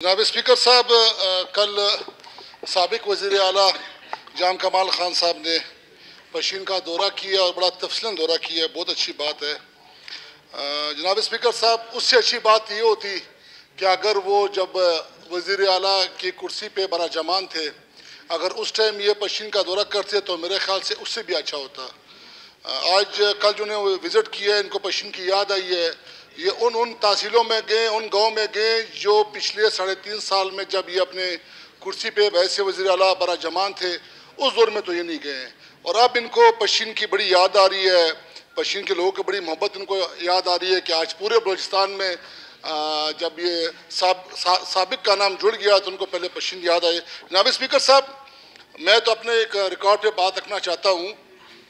जनाब स्पीकर साहब, कल साबिक वज़ीर आला जाम कमाल खान साहब ने पशीन का दौरा किया और बड़ा तफसीलन दौरा किया, बहुत अच्छी बात है। जनाब स्पीकर साहब, उससे अच्छी बात ये होती कि अगर वो जब वज़ीर आला की कुर्सी पे बड़ा जमान थे, अगर उस टाइम ये पशीन का दौरा करते तो मेरे ख्याल से उससे भी अच्छा होता। आज कल जो ने विज़िट किया है, इनको पशीन की याद आई है। ये उन तहसीलों में गए, उन गाँव में गए जो पिछले 3.5 साल में जब ये अपने कुर्सी पे वैसे वज़ीर आला बड़ा जमान थे, उस दौर में तो ये नहीं गए। और अब इनको पशीन की बड़ी याद आ रही है, पशीन के लोगों की बड़ी मोहब्बत इनको याद आ रही है कि आज पूरे बलूचिस्तान में जब ये साबिक का नाम जुड़ गया तो उनको पहले पशीन याद आए। जनाब स्पीकर साहब, मैं तो अपने एक रिकॉर्ड पे बात रखना चाहता हूँ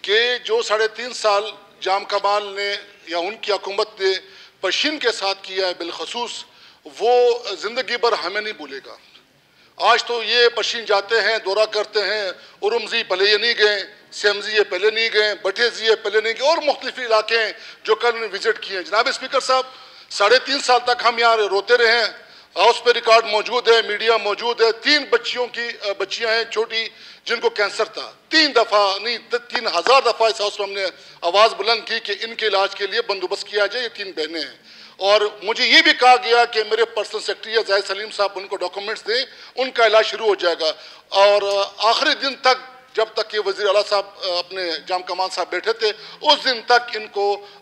कि जो 3.5 साल जाम कमाल ने या उनकी हुकूमत ने पशीन के साथ किया है, बिलखसूस वो ज़िंदगी भर हमें नहीं भूलेगा। आज तो ये पशीन जाते हैं, दौरा करते हैं, उरुमजी पहले ये नहीं गए, सेमजी ये पहले नहीं गए, बटेजी ये पहले नहीं गए, और मुख्तलिफ इलाके हैं जो कल उन्होंने विजिट किए हैं। जनाब स्पीकर साहब, 3.5 साल तक हम यहाँ रोते रहे हैं, हाउस पे रिकॉर्ड मौजूद है, मीडिया मौजूद है। 3 बच्चियाँ हैं छोटी जिनको कैंसर था। 3 दफ़ा नहीं 3000 दफ़ा इस हाउस में हमने आवाज़ बुलंद की कि इनके इलाज के लिए बंदोबस्त किया जाए। ये 3 बहनें हैं और मुझे ये भी कहा गया कि मेरे पर्सनल सेक्रेटरी जाहिद सलीम साहब उनको डॉक्यूमेंट्स दें, उनका इलाज शुरू हो जाएगा। और आखिरी दिन तक, जब तक ये वज़ीर आला साहब अपने जाम कमाल साहब बैठे थे, उस दिन तक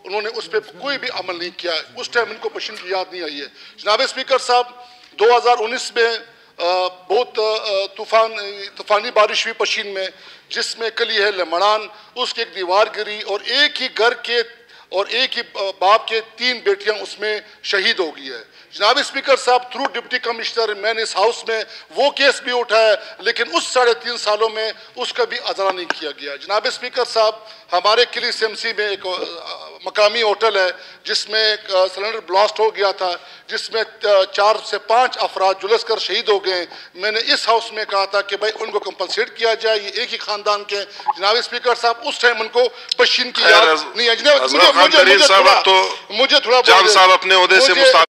उन्होंने उस पर कोई भी अमल नहीं किया। उस टाइम इनको पशीन की याद नहीं आई है। जनाब स्पीकर साहब, 2019 में बहुत तूफ़ानी बारिश हुई पशीन में, जिसमें कली है लमड़ान, उसकी एक दीवार गिरी और एक ही घर के और एक ही बाप के 3 बेटियां उसमें शहीद हो गई है। जनाब स्पीकर साहब, थ्रू डिप्टी कमिश्नर मैंने इस हाउस में वो केस भी उठाया, लेकिन उस 3.5 सालों में उसका भी अजरा नहीं किया गया। जनाब स्पीकर साहब, हमारे किली सेमसी में एक मकामी होटल है जिसमें सिलेंडर ब्लास्ट हो गया था, जिसमें 4 से 5 अफराद झुलस कर शहीद हो गए। मैंने इस हाउस में कहा था कि भाई उनको कंपनसेट किया जाए, ये एक ही खानदान के। जनाब स्पीकर साहब, उस टाइम उनको पशीन की याद नहीं है। मुझे थोड़ा